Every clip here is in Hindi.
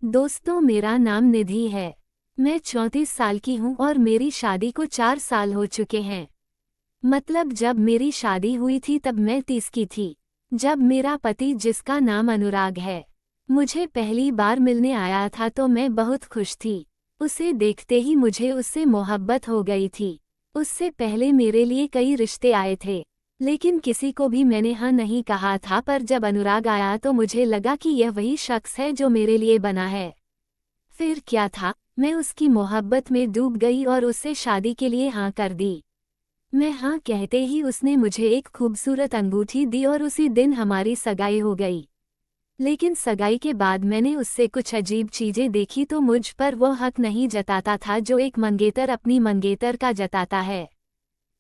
दोस्तों, मेरा नाम निधि है। मैं 34 साल की हूँ और मेरी शादी को 4 साल हो चुके हैं। मतलब जब मेरी शादी हुई थी तब मैं 30 की थी। जब मेरा पति, जिसका नाम अनुराग है, मुझे पहली बार मिलने आया था तो मैं बहुत खुश थी। उसे देखते ही मुझे उससे मोहब्बत हो गई थी। उससे पहले मेरे लिए कई रिश्ते आए थे, लेकिन किसी को भी मैंने हाँ नहीं कहा था, पर जब अनुराग आया तो मुझे लगा कि यह वही शख्स है जो मेरे लिए बना है। फिर क्या था, मैं उसकी मोहब्बत में डूब गई और उससे शादी के लिए हाँ कर दी। मैं हाँ कहते ही उसने मुझे एक खूबसूरत अंगूठी दी और उसी दिन हमारी सगाई हो गई। लेकिन सगाई के बाद मैंने उससे कुछ अजीब चीजें देखी तो मुझ पर वो हक नहीं जताता था जो एक मंगेतर अपनी मंगेतर का जताता है।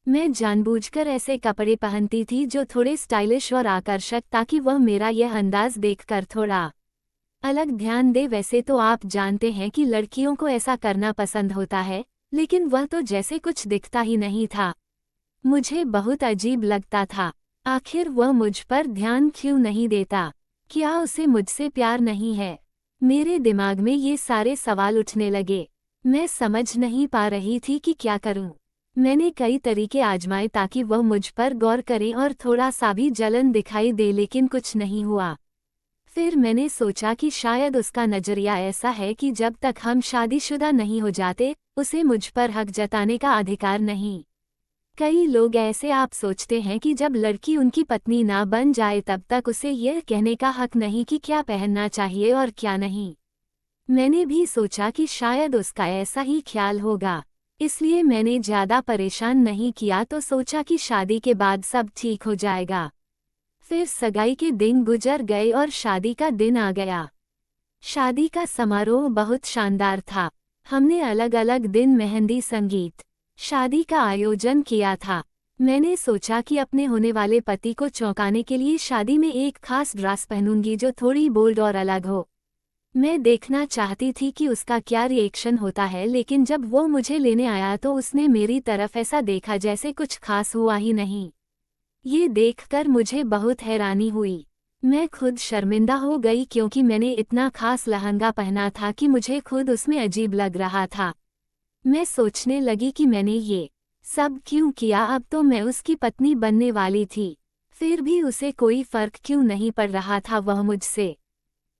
मैं जानबूझकर ऐसे कपड़े पहनती थी जो थोड़े स्टाइलिश और आकर्षक, ताकि वह मेरा यह अंदाज देखकर थोड़ा अलग ध्यान दे। वैसे तो आप जानते हैं कि लड़कियों को ऐसा करना पसंद होता है, लेकिन वह तो जैसे कुछ दिखता ही नहीं था। मुझे बहुत अजीब लगता था। आखिर वह मुझ पर ध्यान क्यों नहीं देता? क्या उसे मुझसे प्यार नहीं है? मेरे दिमाग में ये सारे सवाल उठने लगे। मैं समझ नहीं पा रही थी कि क्या करूं। मैंने कई तरीके आजमाए ताकि वह मुझ पर गौर करे और थोड़ा सा भी जलन दिखाई दे, लेकिन कुछ नहीं हुआ। फिर मैंने सोचा कि शायद उसका नजरिया ऐसा है कि जब तक हम शादीशुदा नहीं हो जाते, उसे मुझ पर हक जताने का अधिकार नहीं। कई लोग ऐसे आप सोचते हैं कि जब लड़की उनकी पत्नी ना बन जाए तब तक उसे यह कहने का हक नहीं कि क्या पहनना चाहिए और क्या नहीं। मैंने भी सोचा कि शायद उसका ऐसा ही ख्याल होगा, इसलिए मैंने ज़्यादा परेशान नहीं किया तो सोचा कि शादी के बाद सब ठीक हो जाएगा। फिर सगाई के दिन गुजर गए और शादी का दिन आ गया। शादी का समारोह बहुत शानदार था। हमने अलग अलग दिन मेहंदी, संगीत, शादी का आयोजन किया था। मैंने सोचा कि अपने होने वाले पति को चौंकाने के लिए शादी में एक खास ड्रेस पहनूंगी जो थोड़ी बोल्ड और अलग हो। मैं देखना चाहती थी कि उसका क्या रिएक्शन होता है, लेकिन जब वो मुझे लेने आया तो उसने मेरी तरफ ऐसा देखा जैसे कुछ खास हुआ ही नहीं। ये देखकर मुझे बहुत हैरानी हुई। मैं खुद शर्मिंदा हो गई क्योंकि मैंने इतना खास लहंगा पहना था कि मुझे खुद उसमें अजीब लग रहा था। मैं सोचने लगी कि मैंने ये सब क्यों किया। अब तो मैं उसकी पत्नी बनने वाली थी, फिर भी उसे कोई फर्क क्यों नहीं पड़ रहा था वह मुझसे।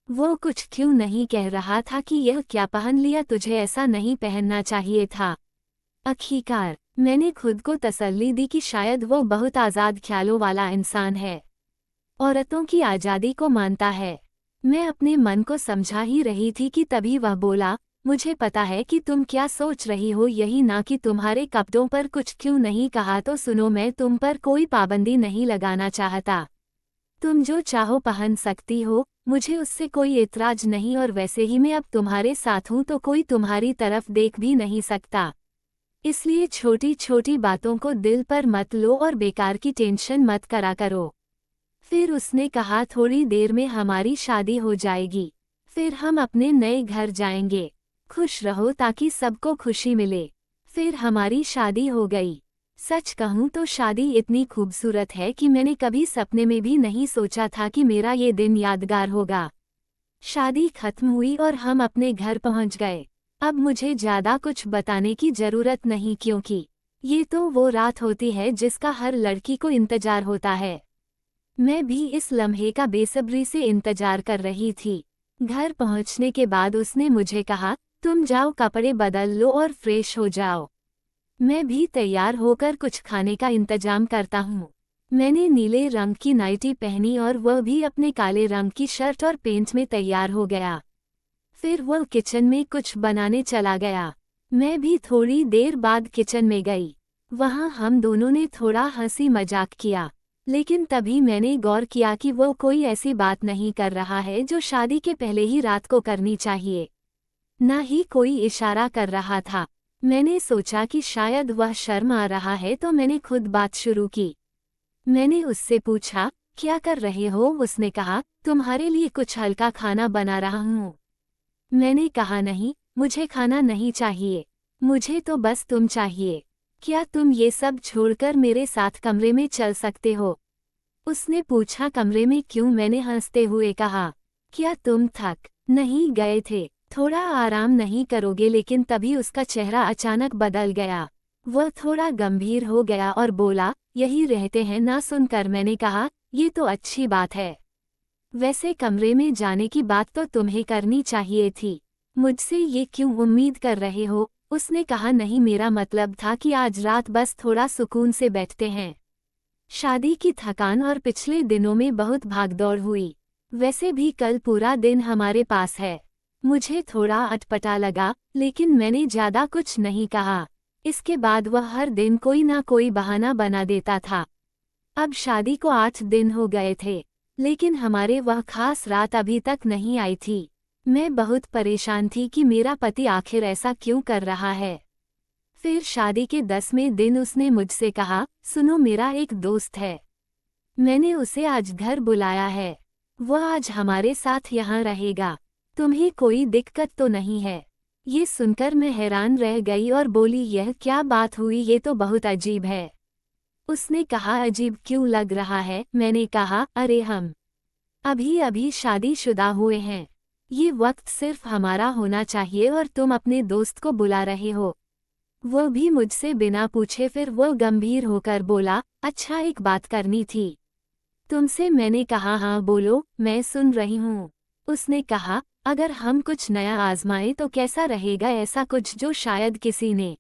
वो कुछ क्यों नहीं कह रहा था कि यह क्या पहन लिया, तुझे ऐसा नहीं पहनना चाहिए था। आखिरकार मैंने खुद को तसल्ली दी कि शायद वो बहुत आज़ाद ख्यालों वाला इंसान है, औरतों की आज़ादी को मानता है। मैं अपने मन को समझा ही रही थी कि तभी वह बोला, मुझे पता है कि तुम क्या सोच रही हो, यही ना कि तुम्हारे कपड़ों पर कुछ क्यों नहीं कहा। तो सुनो, मैं तुम पर कोई पाबंदी नहीं लगाना चाहता। तुम जो चाहो पहन सकती हो, मुझे उससे कोई एतराज नहीं, और वैसे ही मैं अब तुम्हारे साथ हूँ तो कोई तुम्हारी तरफ देख भी नहीं सकता। इसलिए छोटी छोटी बातों को दिल पर मत लो और बेकार की टेंशन मत करा करो। फिर उसने कहा, थोड़ी देर में हमारी शादी हो जाएगी, फिर हम अपने नए घर जाएंगे। खुश रहो ताकि सबको खुशी मिले। फिर हमारी शादी हो गई। सच कहूँ तो शादी इतनी खूबसूरत है कि मैंने कभी सपने में भी नहीं सोचा था कि मेरा ये दिन यादगार होगा। शादी खत्म हुई और हम अपने घर पहुंच गए। अब मुझे ज़्यादा कुछ बताने की ज़रूरत नहीं, क्योंकि ये तो वो रात होती है जिसका हर लड़की को इंतज़ार होता है। मैं भी इस लम्हे का बेसब्री से इंतज़ार कर रही थी। घर पहुंचने के बाद उसने मुझे कहा, तुम जाओ, कपड़े बदल लो और फ्रेश हो जाओ। मैं भी तैयार होकर कुछ खाने का इंतजाम करता हूँ। मैंने नीले रंग की नाइटी पहनी और वह भी अपने काले रंग की शर्ट और पैंट में तैयार हो गया। फिर वह किचन में कुछ बनाने चला गया। मैं भी थोड़ी देर बाद किचन में गई। वहाँ हम दोनों ने थोड़ा हंसी मजाक किया, लेकिन तभी मैंने गौर किया कि वो कोई ऐसी बात नहीं कर रहा है जो शादी के पहले ही रात को करनी चाहिए। ना ही कोई इशारा कर रहा था। मैंने सोचा कि शायद वह शर्म आ रहा है तो मैंने खुद बात शुरू की। मैंने उससे पूछा, क्या कर रहे हो? उसने कहा, तुम्हारे लिए कुछ हल्का खाना बना रहा हूँ। मैंने कहा, नहीं, मुझे खाना नहीं चाहिए, मुझे तो बस तुम चाहिए। क्या तुम ये सब छोड़कर मेरे साथ कमरे में चल सकते हो? उसने पूछा, कमरे में क्यों? मैंने हंसते हुए कहा, क्या तुम थक नहीं गए थे। थोड़ा आराम नहीं करोगे? लेकिन तभी उसका चेहरा अचानक बदल गया। वह थोड़ा गंभीर हो गया और बोला, यही रहते हैं ना? सुनकर मैंने कहा, ये तो अच्छी बात है। वैसे कमरे में जाने की बात तो तुम्हें करनी चाहिए थी। मुझसे ये क्यों उम्मीद कर रहे हो? उसने कहा, नहीं, मेरा मतलब था कि आज रात बस थोड़ा सुकून से बैठते हैं। शादी की थकान और पिछले दिनों में बहुत भागदौड़ हुई। वैसे भी कल पूरा दिन हमारे पास है। मुझे थोड़ा अटपटा लगा, लेकिन मैंने ज्यादा कुछ नहीं कहा। इसके बाद वह हर दिन कोई ना कोई बहाना बना देता था। अब शादी को 8 दिन हो गए थे, लेकिन हमारे वह खास रात अभी तक नहीं आई थी। मैं बहुत परेशान थी कि मेरा पति आखिर ऐसा क्यों कर रहा है। फिर शादी के 10वें दिन उसने मुझसे कहा, सुनो, मेरा एक दोस्त है। मैंने उसे आज घर बुलाया है। वह आज हमारे साथ यहाँ रहेगा। तुम्हें कोई दिक्कत तो नहीं है? ये सुनकर मैं हैरान रह गई और बोली, यह क्या बात हुई? ये तो बहुत अजीब है। उसने कहा, अजीब क्यों लग रहा है? मैंने कहा, अरे हम अभी अभी शादीशुदा हुए हैं। ये वक्त सिर्फ हमारा होना चाहिए और तुम अपने दोस्त को बुला रहे हो, वो भी मुझसे बिना पूछे। फिर वो गंभीर होकर बोला, अच्छा, एक बात करनी थी तुमसे। मैंने कहा, हाँ बोलो, मैं सुन रही हूँ। उसने कहा, अगर हम कुछ नया आजमाएं तो कैसा रहेगा? ऐसा कुछ जो शायद किसी ने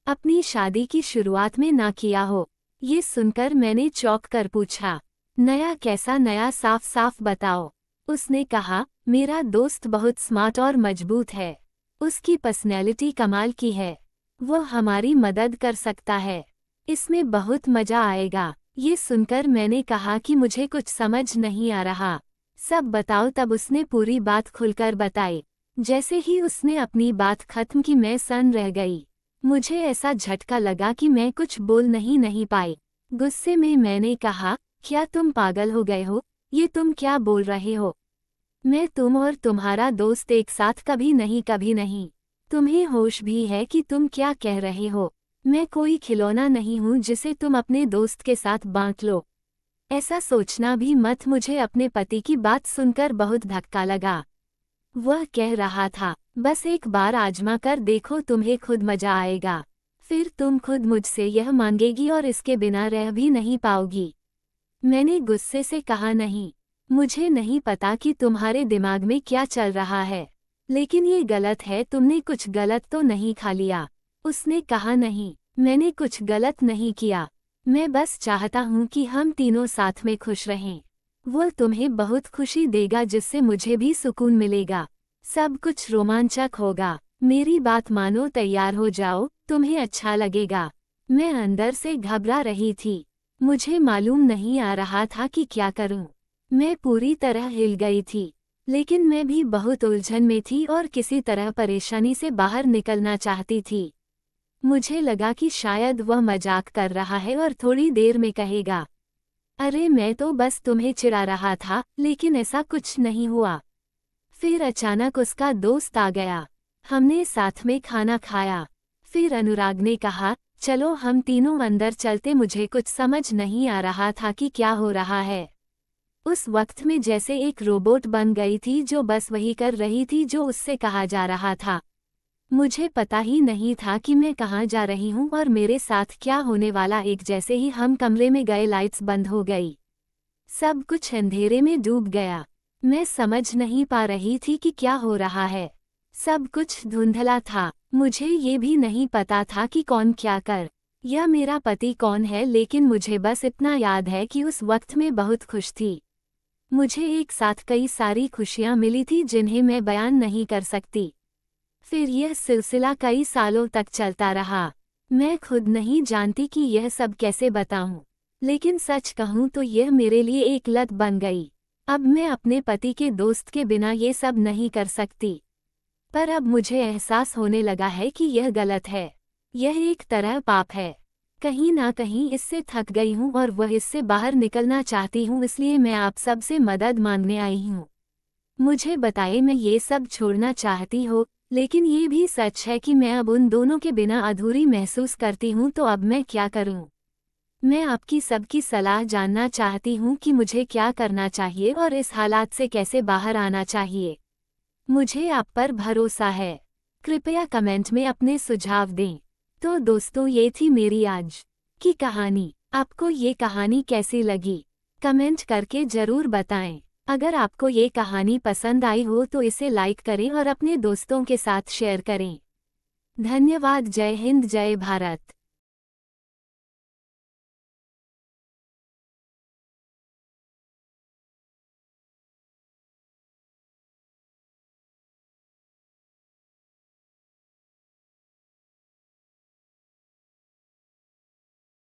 अपनी शादी की शुरुआत में ना किया हो। ये सुनकर मैंने चौंक कर पूछा, नया कैसा? नया साफ साफ बताओ। उसने कहा, मेरा दोस्त बहुत स्मार्ट और मजबूत है। उसकी पर्सनैलिटी कमाल की है। वो हमारी मदद कर सकता है। इसमें बहुत मजा आएगा। ये सुनकर मैंने कहा कि मुझे कुछ समझ नहीं आ रहा। सब बताओ। तब उसने पूरी बात खुलकर बताई। जैसे ही उसने अपनी बात खत्म की, मैं सन्न रह गई। मुझे ऐसा झटका लगा कि मैं कुछ बोल नहीं पाई। गुस्से में मैंने कहा, क्या तुम पागल हो गए हो? ये तुम क्या बोल रहे हो? मैं तुम और तुम्हारा दोस्त एक साथ कभी नहीं। तुम्हें होश भी है कि तुम क्या कह रहे हो? मैं कोई खिलौना नहीं हूँ जिसे तुम अपने दोस्त के साथ बांट लो। ऐसा सोचना भी मत। मुझे अपने पति की बात सुनकर बहुत धक्का लगा। वह कह रहा था, बस एक बार आजमा कर देखो, तुम्हें खुद मजा आएगा। फिर तुम खुद मुझसे यह मांगेगी और इसके बिना रह भी नहीं पाओगी। मैंने गुस्से से कहा, नहीं, मुझे नहीं पता कि तुम्हारे दिमाग में क्या चल रहा है, लेकिन ये गलत है। तुमने कुछ गलत तो नहीं खा लिया? उसने कहा, नहीं, मैंने कुछ गलत नहीं किया। मैं बस चाहता हूँ कि हम तीनों साथ में खुश रहें। वो तुम्हें बहुत खुशी देगा, जिससे मुझे भी सुकून मिलेगा। सब कुछ रोमांचक होगा। मेरी बात मानो, तैयार हो जाओ, तुम्हें अच्छा लगेगा। मैं अंदर से घबरा रही थी। मुझे मालूम नहीं आ रहा था कि क्या करूं। मैं पूरी तरह हिल गई थी, लेकिन मैं भी बहुत उलझन में थी और किसी तरह परेशानी से बाहर निकलना चाहती थी। मुझे लगा कि शायद वह मजाक कर रहा है और थोड़ी देर में कहेगा, अरे मैं तो बस तुम्हें चिढ़ा रहा था, लेकिन ऐसा कुछ नहीं हुआ। फिर अचानक उसका दोस्त आ गया। हमने साथ में खाना खाया। फिर अनुराग ने कहा, चलो हम तीनों अंदर चलते। मुझे कुछ समझ नहीं आ रहा था कि क्या हो रहा है। उस वक्त में जैसे एक रोबोट बन गई थी जो बस वही कर रही थी जो उससे कहा जा रहा था। मुझे पता ही नहीं था कि मैं कहाँ जा रही हूँ और मेरे साथ क्या होने वाला। एक जैसे ही हम कमरे में गए, लाइट्स बंद हो गई। सब कुछ अंधेरे में डूब गया। मैं समझ नहीं पा रही थी कि क्या हो रहा है। सब कुछ धुंधला था। मुझे ये भी नहीं पता था कि कौन क्या कर या मेरा पति कौन है, लेकिन मुझे बस इतना याद है कि उस वक्त में बहुत खुश थी। मुझे एक साथ कई सारी खुशियाँ मिली थी जिन्हें मैं बयान नहीं कर सकती। फिर यह सिलसिला कई सालों तक चलता रहा। मैं खुद नहीं जानती कि यह सब कैसे बताऊं, लेकिन सच कहूं तो यह मेरे लिए एक लत बन गई। अब मैं अपने पति के दोस्त के बिना ये सब नहीं कर सकती। पर अब मुझे एहसास होने लगा है कि यह गलत है। यह एक तरह पाप है। कहीं ना कहीं इससे थक गई हूँ और वह इससे बाहर निकलना चाहती हूँ। इसलिए मैं आप सब से मदद मांगने आई हूँ। मुझे बताइए, मैं ये सब छोड़ना चाहती हो, लेकिन ये भी सच है कि मैं अब उन दोनों के बिना अधूरी महसूस करती हूँ। तो अब मैं क्या करूँ? मैं आपकी सबकी सलाह जानना चाहती हूँ कि मुझे क्या करना चाहिए और इस हालात से कैसे बाहर आना चाहिए। मुझे आप पर भरोसा है। कृपया कमेंट में अपने सुझाव दें। तो दोस्तों, ये थी मेरी आज की कहानी। आपको ये कहानी कैसी लगी? कमेंट करके ज़रूर बताएं। अगर आपको ये कहानी पसंद आई हो तो इसे लाइक करें और अपने दोस्तों के साथ शेयर करें। धन्यवाद। जय हिंद, जय भारत।